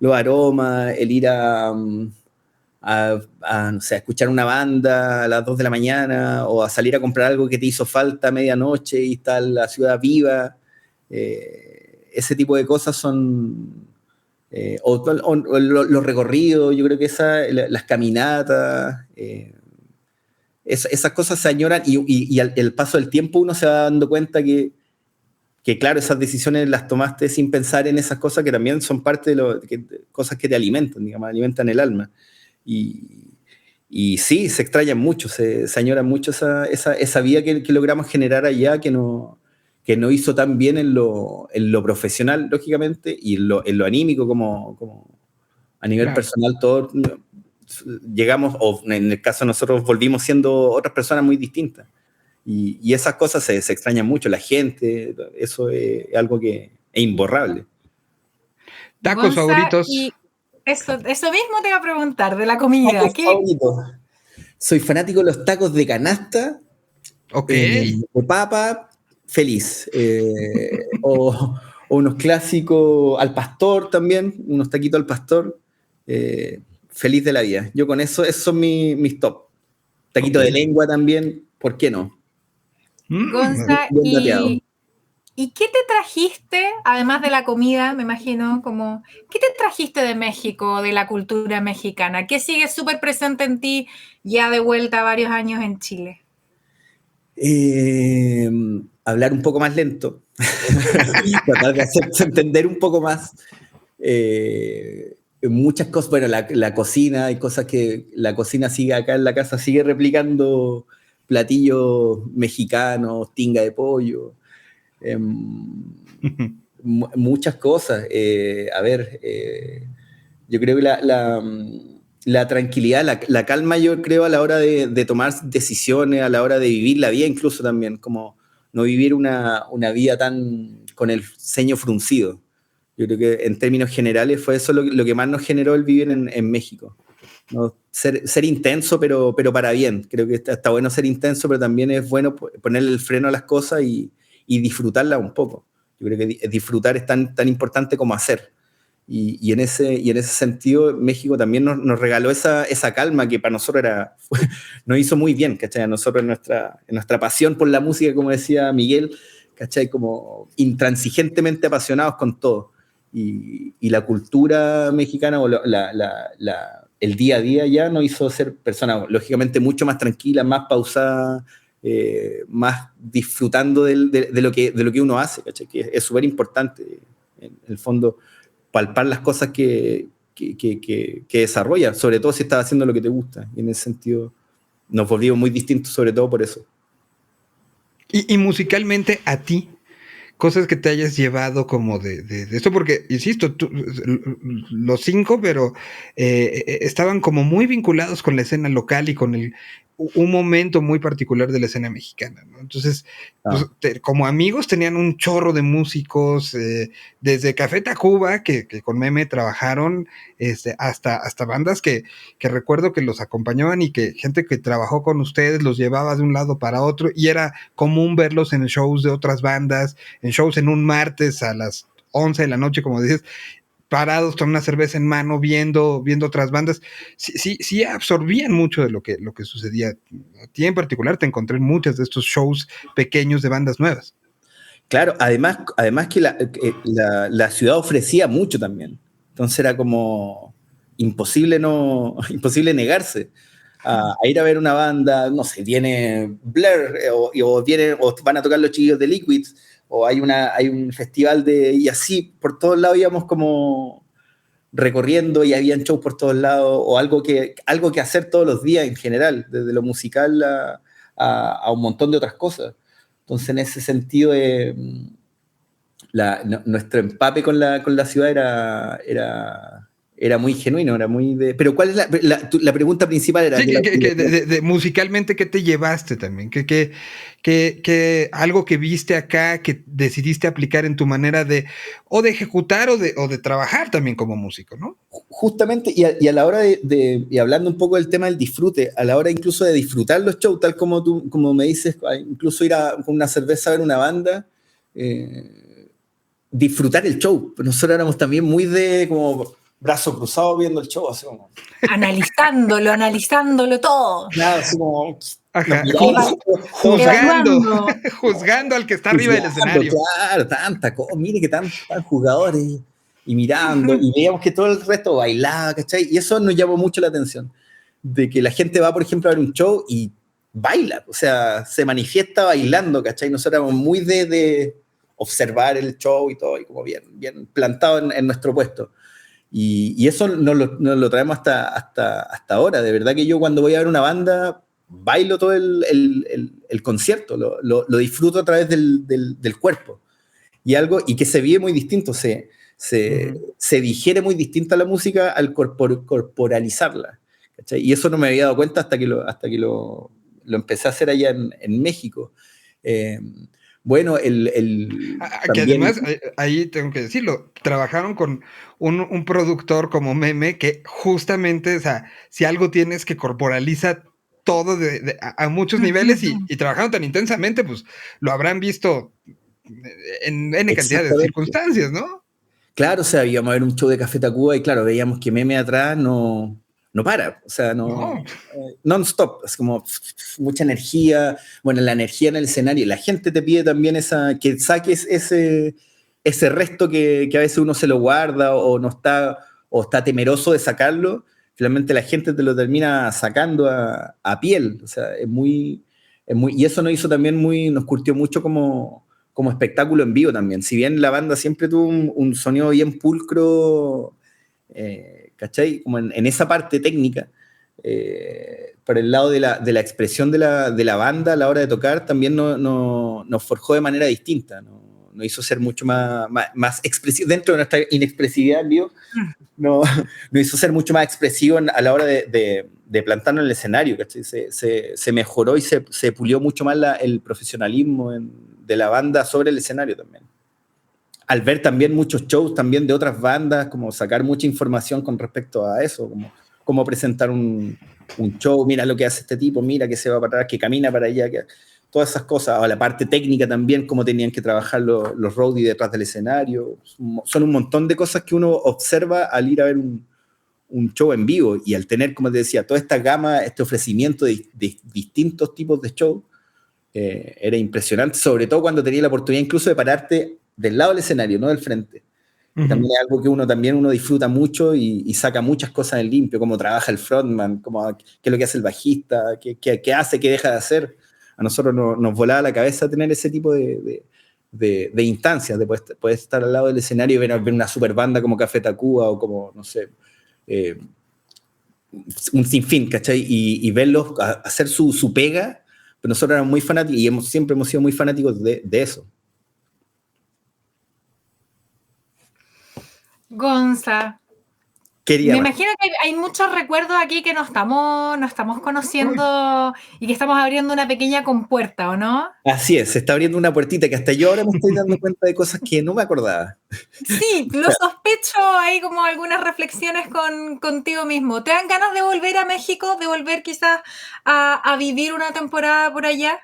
los aromas, el ir no sé, a escuchar una banda a las 2 de la mañana, o a salir a comprar algo que te hizo falta a medianoche y está la ciudad viva, ese tipo de cosas son... los recorridos, yo creo que las caminatas, esas cosas se añoran, y al paso del tiempo uno se va dando cuenta que claro, esas decisiones las tomaste sin pensar en esas cosas que también son parte de cosas que te alimentan, digamos, alimentan el alma. Y sí, se extrañan mucho, se añora mucho esa vida que logramos generar allá, que no hizo tan bien en lo profesional, lógicamente, y en lo anímico, como a nivel personal, todos llegamos, o en el caso de nosotros, volvimos siendo otras personas muy distintas. Y esas cosas se extrañan mucho, la gente, eso es algo que es imborrable. ¿Tacos favoritos? Y eso mismo te iba a preguntar, de la comida. ¿Tacos favoritos? Soy fanático de los tacos de canasta, de papa, feliz. O unos clásicos al pastor también, unos taquitos al pastor, feliz de la vida. Yo con eso, esos son mis top. Taquito de lengua también, ¿por qué no? Gonza, ¿y qué te trajiste, además de la comida, me imagino, qué te trajiste de México, de la cultura mexicana? ¿Qué sigue súper presente en ti ya de vuelta varios años en Chile? Hablar un poco más lento, tratar de hacerse entender un poco más. Muchas cosas, bueno, la cocina, hay cosas que la cocina sigue acá en la casa, sigue replicando platillos mexicanos, tinga de pollo, muchas cosas. A ver, yo creo que la tranquilidad, la calma, yo creo, a la hora de tomar decisiones, a la hora de vivir la vida, incluso también, como no vivir una vida tan con el ceño fruncido. Yo creo que en términos generales fue eso lo que más nos generó el vivir en México, ¿no? Ser intenso, pero para bien. Creo que está bueno ser intenso, pero también es bueno ponerle el freno a las cosas y disfrutarlas un poco. Yo creo que disfrutar es tan importante como hacer. Y en ese sentido, México también nos regaló esa calma que para nosotros nos hizo muy bien, ¿cachai? A nosotros en nuestra pasión por la música, como decía Miguel, ¿cachai? Como intransigentemente apasionados con todo. Y la cultura mexicana, o el día a día ya nos hizo ser personas, lógicamente, mucho más tranquilas, más pausadas, más disfrutando de lo que uno hace, ¿cachai? Que es súper importante, en el fondo, palpar las cosas que desarrolla, sobre todo si estás haciendo lo que te gusta. Y en ese sentido nos volvimos muy distintos, sobre todo por eso. Y musicalmente, a ti, cosas que te hayas llevado como de esto, porque, insisto, los 5, pero estaban como muy vinculados con la escena local y con un momento muy particular de la escena mexicana, ¿no? Entonces, pues, como amigos tenían un chorro de músicos, desde Café Tacuba, que con Meme trabajaron, hasta bandas que recuerdo que los acompañaban y que gente que trabajó con ustedes los llevaba de un lado para otro, y era común verlos en shows de otras bandas, en shows en un martes a las 11 de la noche, como dices, parados con una cerveza en mano, viendo otras bandas. Sí absorbían mucho de lo que sucedía. A ti en particular te encontré en muchos de estos shows pequeños de bandas nuevas. Claro, además que la ciudad ofrecía mucho también. Entonces era como imposible negarse a ir a ver una banda. No sé, viene Blur, o van a tocar los chiquillos de Liquids, o hay un festival y así por todos lados íbamos como recorriendo, y habían shows por todos lados, o algo que hacer todos los días en general, desde lo musical a un montón de otras cosas. Entonces, en ese sentido, nuestro empape con la ciudad era muy genuino, era muy de... Pero ¿cuál es la pregunta principal? Era sí, musicalmente, ¿qué te llevaste también? ¿Qué algo que viste acá que decidiste aplicar en tu manera de ejecutar o de trabajar también como músico, ¿no? Justamente, y a la hora y hablando un poco del tema del disfrute, a la hora incluso de disfrutar los shows, tal como tú, como me dices, incluso ir con una cerveza a ver una banda, disfrutar el show. Pero nosotros éramos también muy de como brazo cruzado viendo el show, así como... Analizándolo todo. Nada, así como... Ajá, juzgando al que está arriba del escenario. Claro, mire que tantos jugadores y mirando, y veíamos que todo el resto bailaba, ¿cachai? Y eso nos llamó mucho la atención, de que la gente va, por ejemplo, a ver un show y baila, o sea, se manifiesta bailando, ¿cachai? Nosotros éramos muy de observar el show y todo, y como bien plantado en nuestro puesto. Y eso nos lo traemos hasta ahora. De verdad que yo cuando voy a ver una banda, bailo todo el concierto, lo disfruto a través del cuerpo. Y que se vive muy distinto, se digiere muy distinta la música al corporalizarla. ¿Cachai? Y eso no me había dado cuenta hasta que lo empecé a hacer allá en México. Bueno, que además, ahí tengo que decirlo, trabajaron con un productor como Meme que justamente, o sea, si algo tienes que corporaliza todo a muchos niveles y trabajaron tan intensamente, pues lo habrán visto en N cantidad de circunstancias, ¿no? Claro, o sea, íbamos a ver un show de Café Tacuba y claro, veíamos que Meme atrás no para, o sea, non-stop, es como mucha energía, bueno, la energía en el escenario, la gente te pide también que saques ese resto que a veces uno se lo guarda o está temeroso de sacarlo, finalmente la gente te lo termina sacando a piel, o sea, y eso nos curtió mucho como espectáculo en vivo también, si bien la banda siempre tuvo un sonido bien pulcro, ¿cachai? Como en esa parte técnica, por el lado de la expresión de la banda a la hora de tocar, también nos forjó de manera distinta, nos hizo ser mucho más expresivo, dentro de nuestra inexpresividad en vivo, nos hizo ser mucho más expresivo a la hora de plantarnos en el escenario, ¿cachai? Se mejoró y se pulió mucho más el profesionalismo de la banda sobre el escenario también. Al ver también muchos shows también de otras bandas, como sacar mucha información con respecto a eso, como cómo presentar un show, mira lo que hace este tipo, mira que se va para atrás, que camina para allá, todas esas cosas, o la parte técnica también, cómo tenían que trabajar los roadies detrás del escenario, son un montón de cosas que uno observa al ir a ver un show en vivo, y al tener, como te decía, toda esta gama, este ofrecimiento de distintos tipos de show, era impresionante, sobre todo cuando tenía la oportunidad incluso de pararte del lado del escenario, no del frente. También es algo que uno disfruta mucho y saca muchas cosas en limpio, cómo trabaja el frontman, qué es lo que hace el bajista, qué hace, qué deja de hacer. A nosotros nos volaba la cabeza tener ese tipo de instancias, de poder estar al lado del escenario y ver una super banda como Café Tacuba o como, no sé, un sinfín, ¿cachai? Y verlos hacer su pega. Pero nosotros éramos muy fanáticos y siempre hemos sido muy fanáticos de eso. Gonza, me imagino que hay muchos recuerdos aquí que nos estamos conociendo y que estamos abriendo una pequeña compuerta, ¿o no? Así es, se está abriendo una puertita que hasta yo ahora me estoy dando cuenta de cosas que no me acordaba. Sí, lo sospecho, hay como algunas reflexiones contigo mismo. ¿Te dan ganas de volver a México, de volver quizás a vivir una temporada por allá?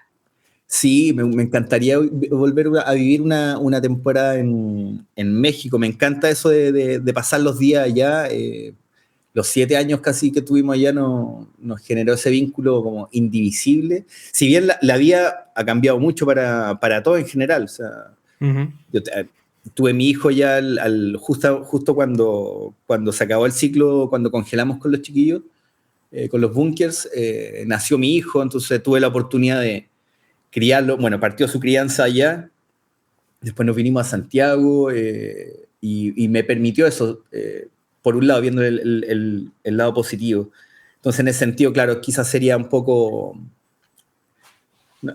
Sí, me encantaría volver a vivir una temporada en México. Me encanta eso de pasar los días allá. Los 7 años casi que tuvimos allá nos generó ese vínculo como indivisible. Si bien la vida ha cambiado mucho para todo en general. O sea, yo tuve mi hijo ya justo cuando se acabó el ciclo, cuando congelamos con los chiquillos, con los bunkers, nació mi hijo, entonces tuve la oportunidad de criarlo. Bueno, partió su crianza allá, después nos vinimos a Santiago y me permitió eso, por un lado, viendo el lado positivo. Entonces, en ese sentido, claro, quizás sería un poco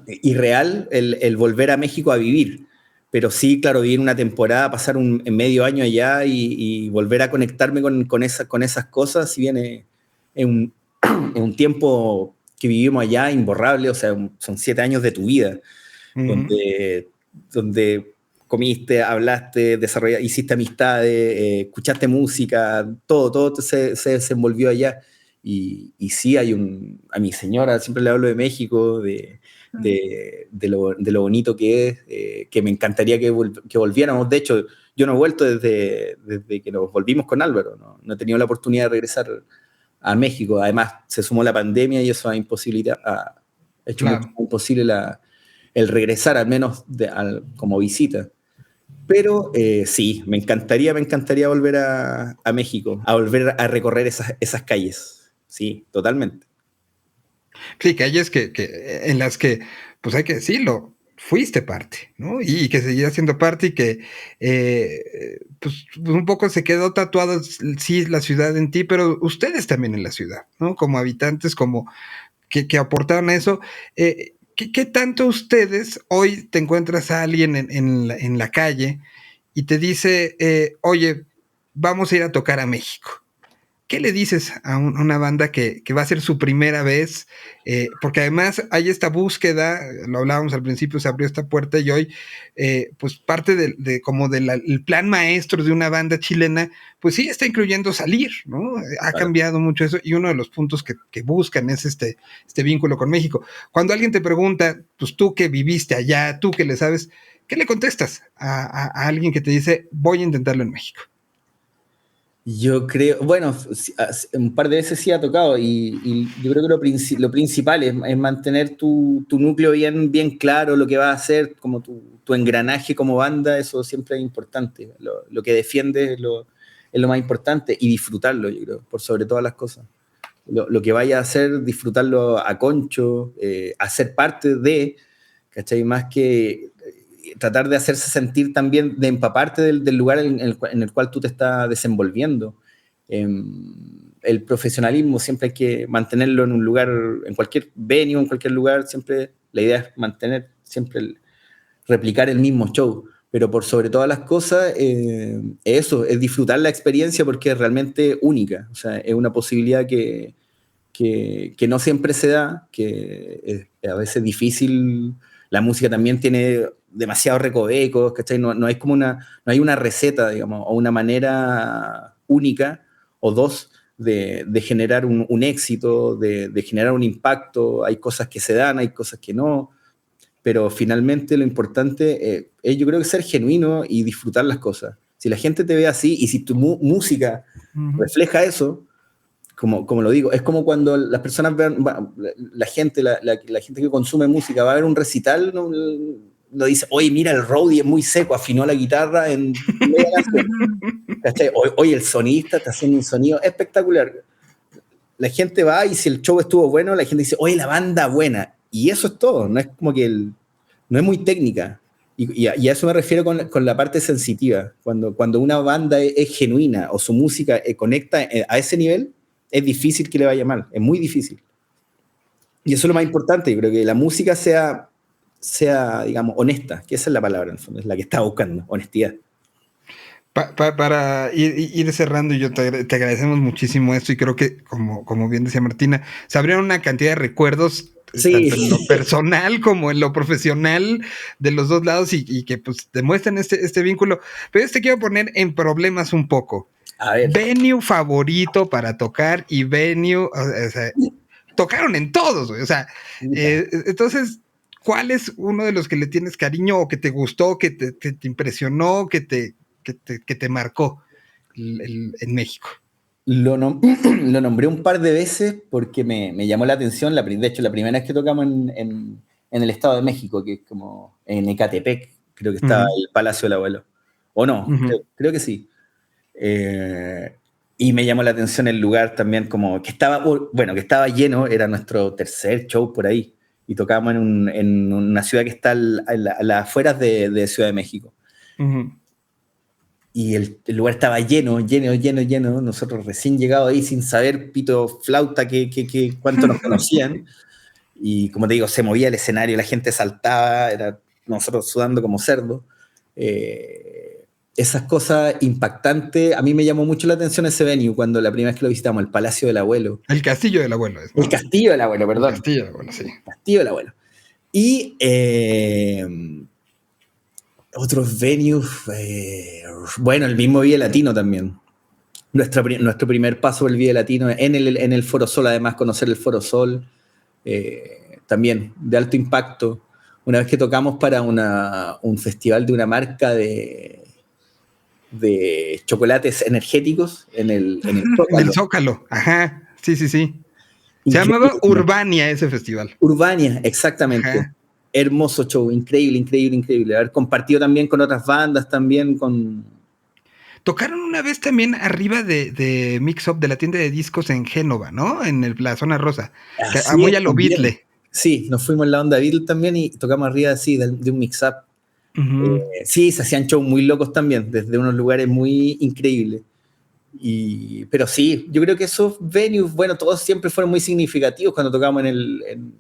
irreal el volver a México a vivir, pero sí, claro, vivir una temporada, pasar un medio año allá y volver a conectarme con esas cosas, si bien es un, es un tiempo que vivimos allá imborrable, o sea, son 7 años de tu vida, donde comiste, hablaste, desarrollaste, hiciste amistades, escuchaste música, todo se desenvolvió allá. Y sí, a mi señora siempre le hablo de México, de lo bonito que es, que me encantaría que volviéramos. De hecho, yo no he vuelto desde que nos volvimos con Álvaro, no he tenido la oportunidad de regresar a México. Además, se sumó la pandemia y eso ha hecho mucho imposible el regresar, al menos como visita. Pero sí, me encantaría volver a México, a volver a recorrer esas calles. Sí, totalmente. Sí, calles en las que, pues hay que decirlo, fuiste parte, ¿no? Y que seguirás siendo parte y que pues un poco se quedó tatuado, sí, la ciudad en ti, pero ustedes también en la ciudad, ¿no? Como habitantes, como que aportaron eso. ¿Qué tanto ustedes, hoy te encuentras a alguien en la calle y te dice, oye, vamos a ir a tocar a México? ¿Qué le dices a una banda que va a ser su primera vez? Porque además hay esta búsqueda, lo hablábamos al principio, se abrió esta puerta y hoy, pues parte como del plan maestro de una banda chilena, pues sí está incluyendo salir, ¿no? Ha cambiado mucho eso y uno de los puntos que buscan es este vínculo con México. Cuando alguien te pregunta, pues tú que viviste allá, tú que le sabes, ¿qué le contestas a alguien que te dice, voy a intentarlo en México? Yo creo, bueno, un par de veces sí ha tocado y yo creo que lo principal es mantener tu núcleo bien claro, lo que vas a hacer, como tu engranaje como banda, eso siempre es importante. Lo que defiendes es lo más importante y disfrutarlo, yo creo, por sobre todas las cosas. Lo que vaya a hacer, disfrutarlo a concho, hacer parte de, ¿cachai? Más que tratar de hacerse sentir también, de empaparte del lugar en el cual tú te estás desenvolviendo. El profesionalismo siempre hay que mantenerlo en un lugar, en cualquier venue, en cualquier lugar, siempre la idea es mantener, siempre replicar el mismo show, pero por sobre todas las cosas, eso, es disfrutar la experiencia porque es realmente única, o sea, es una posibilidad que no siempre se da, que es a veces difícil. La música también tiene demasiados recovecos, ¿cachai? No hay una receta, digamos, o una manera única o dos de generar un éxito, de generar un impacto. Hay cosas que se dan, hay cosas que no, pero finalmente lo importante es, yo creo que ser genuino y disfrutar las cosas. Si la gente te ve así y si tu música refleja eso, como lo digo, es como cuando las personas vean, la gente que consume música va a ver un recital, no dice, oye, mira, el roadie es muy seco, afinó la guitarra en media canción. Oye, el sonista está haciendo un sonido espectacular. La gente va y si el show estuvo bueno, la gente dice, oye, la banda buena. Y eso es todo, no es como que no es muy técnica. Y a eso me refiero con la parte sensitiva. Cuando una banda es genuina o su música conecta a ese nivel, es difícil que le vaya mal, es muy difícil. Y eso es lo más importante, yo creo que la música sea digamos, honesta, que esa es la palabra, en el fondo, es la que estaba buscando, honestidad. Para ir cerrando, y yo te agradecemos muchísimo esto, y creo que, como bien decía Martina, se abrieron una cantidad de recuerdos, sí, tanto en lo personal como en lo profesional, de los dos lados, y que pues demuestran este vínculo. Pero yo te quiero poner en problemas un poco. A ver. Venue favorito para tocar y venue, o sea, tocaron en todos, o sea, entonces, ¿cuál es uno de los que le tienes cariño o que te gustó, que te impresionó, que te marcó en México? Lo nombré un par de veces porque me llamó la atención. De hecho, la primera vez que tocamos en el Estado de México, que es como en Ecatepec, creo que estaba el Palacio del Abuelo. ¿O no? Creo que sí. Y me llamó la atención el lugar también, como que que estaba lleno, era nuestro tercer show por ahí. Y tocábamos en una ciudad que está a las afueras de Ciudad de México. Y el lugar estaba lleno. Nosotros recién llegados ahí sin saber pito flauta cuánto nos conocían. Y como te digo, se movía el escenario, la gente saltaba, era nosotros sudando como cerdos. esas cosas impactantes. A mí me llamó mucho la atención ese venue cuando la primera vez que lo visitamos, el Palacio del Abuelo. El Castillo del Abuelo. ¿No? El Castillo del Abuelo, perdón. El Castillo del Abuelo, sí. Castillo del Abuelo. Y otros venues, bueno, el mismo Vive Latino también. Nuestro primer paso por el Vive Latino en el Foro Sol, además conocer el Foro Sol, también de alto impacto. Una vez que tocamos para un festival de una marca de chocolates energéticos en el Zócalo. En el Zócalo, ajá, sí. Se llamaba Urbania ese festival. Urbania, exactamente. Ajá. Hermoso show, increíble. Haber compartido también con otras bandas, también con... Tocaron una vez también arriba de Mix Up, de la tienda de discos en Génova, ¿no? En la zona rosa. Muy a lo Beatle. Sí, nos fuimos en la onda Beatle también y tocamos arriba así de un Mix Up. Uh-huh. Sí, se hacían shows muy locos también, desde unos lugares muy increíbles. Pero sí, yo creo que esos venues, bueno, todos siempre fueron muy significativos cuando tocamos en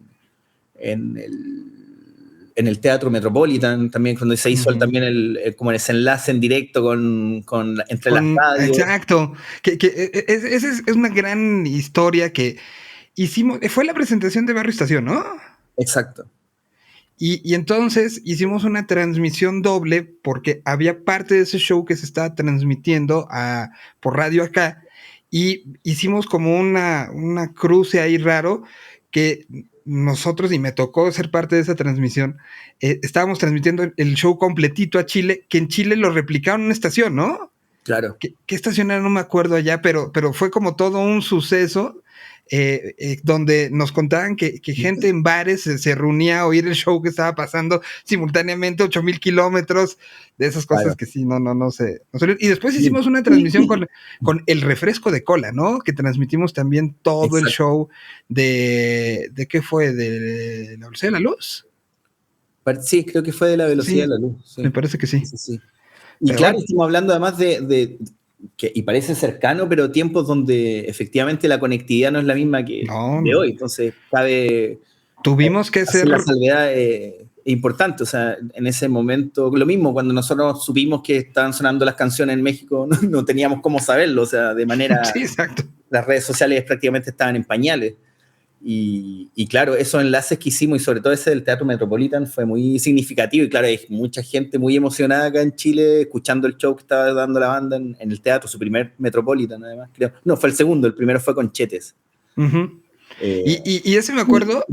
el Teatro Metropolitan, también cuando se hizo también como ese enlace en directo entre las radios. Exacto, esa es una gran historia que hicimos, fue la presentación de Barrio Estación, ¿no? Exacto. Y entonces hicimos una transmisión doble porque había parte de ese show que se estaba transmitiendo por radio acá y hicimos como una cruce ahí raro que nosotros, y me tocó ser parte de esa transmisión, estábamos transmitiendo el show completito a Chile, que en Chile lo replicaron en una estación, ¿no? Claro. ¿Qué estación era? No me acuerdo allá, pero fue como todo un suceso. Donde nos contaban que gente en bares se reunía a oír el show que estaba pasando simultáneamente, 8,000 kilómetros, de esas cosas, claro. Que sí, no sé. Y después hicimos una transmisión con el refresco de cola, ¿no? Que transmitimos también todo. Exacto. El show ¿de qué fue? ¿De la velocidad de la luz? Sí, creo que fue de la velocidad de la luz. Sí. Me parece que sí. Sí. Y pero claro, bueno, estamos hablando además y parece cercano, pero tiempos donde efectivamente la conectividad no es la misma que de hoy, entonces tuvimos que hacer la salvedad importante, o sea, en ese momento, lo mismo, cuando nosotros supimos que estaban sonando las canciones en México, no teníamos cómo saberlo, o sea, de manera... Sí, exacto. Las redes sociales prácticamente estaban en pañales. Y claro, esos enlaces que hicimos, y sobre todo ese del Teatro Metropolitan, fue muy significativo. Y claro, hay mucha gente muy emocionada acá en Chile escuchando el show que estaba dando la banda en el teatro, su primer Metropolitan, además, creo. No, fue el segundo, el primero fue con Chetes. Uh-huh. Y ese me acuerdo,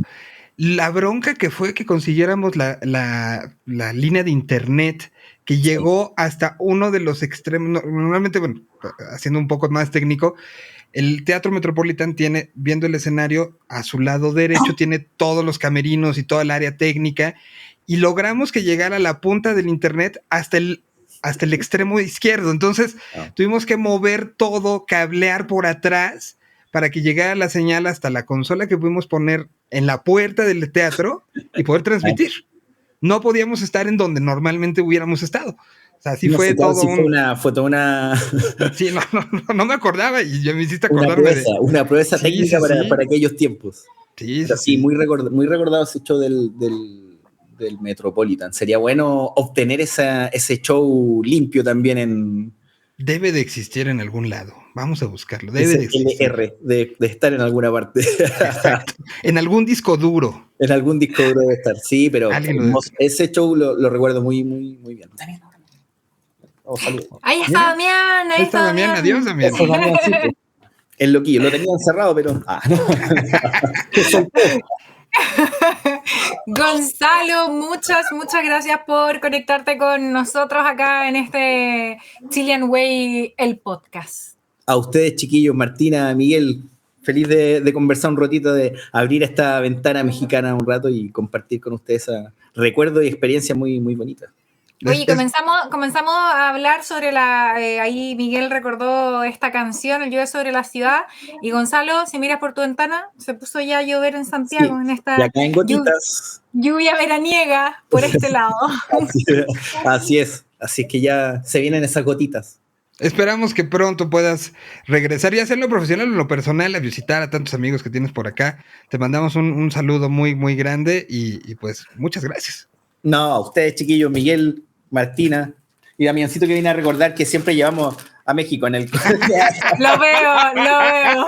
la bronca que fue que consiguiéramos la línea de internet que llegó hasta uno de los extremos. Normalmente, bueno, haciendo un poco más técnico, el Teatro Metropolitan tiene, viendo el escenario, a su lado derecho tiene todos los camerinos y toda el área técnica, y logramos que llegara a la punta del internet hasta el extremo izquierdo. Entonces tuvimos que mover todo, cablear por atrás para que llegara la señal hasta la consola que pudimos poner en la puerta del teatro y poder transmitir. No podíamos estar en donde normalmente hubiéramos estado. O sea, sí, fue todo fue toda una... Sí, no me acordaba y ya me hiciste acordarme. Una proeza técnica para aquellos tiempos. Sí, muy recordado ese show del Metropolitan. Sería bueno obtener ese show limpio también Debe de existir en algún lado. Vamos a buscarlo. Debe de existir. LR, de estar en alguna parte. Exacto. En algún disco duro. En algún disco duro debe estar, sí, pero ese show lo recuerdo muy, muy, muy bien. Ahí está Damián, ahí está Damián. Adiós, Damián. El loquillo, lo tenía encerrado, pero... no. Gonzalo, muchas gracias por conectarte con nosotros acá en este Chilean Way, el podcast. A ustedes, chiquillos, Martina, Miguel, feliz de conversar un ratito, de abrir esta ventana mexicana un rato y compartir con ustedes recuerdos y experiencias muy, muy bonitas. Oye, comenzamos a hablar sobre ahí Miguel recordó esta canción, el Llueve sobre la ciudad, y Gonzalo, si miras por tu ventana, se puso ya a llover en Santiago, en esta y acá en gotitas. Lluvia veraniega por este lado. Así es que ya se vienen esas gotitas. Esperamos que pronto puedas regresar y hacerlo profesional o en lo personal, a visitar a tantos amigos que tienes por acá. Te mandamos un saludo muy, muy grande y pues muchas gracias. No, a ustedes, chiquillos, Miguel, Martina y Damiancito, que viene a recordar que siempre llevamos a México en el... Lo veo.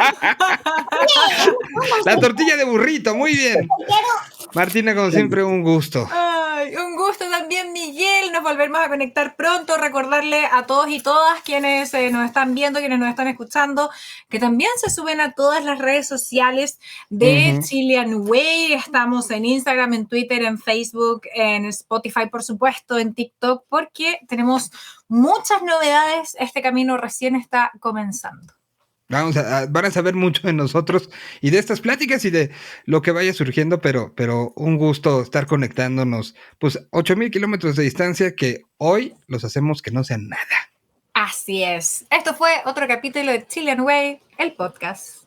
La tortilla de burrito, muy bien. Martina, como siempre, un gusto. Ay, un gusto también, Miguel. Nos volvemos a conectar pronto. Recordarle a todos y todas quienes nos están viendo, quienes nos están escuchando, que también se suben a todas las redes sociales de Chilean Way. Estamos en Instagram, en Twitter, en Facebook, en Spotify, por supuesto, en TikTok, porque tenemos muchas novedades. Este camino recién está comenzando. Van a saber mucho de nosotros y de estas pláticas y de lo que vaya surgiendo, pero un gusto estar conectándonos, pues 8,000 kilómetros de distancia que hoy los hacemos que no sean nada. Así es. Esto fue otro capítulo de Chilean Way, el podcast.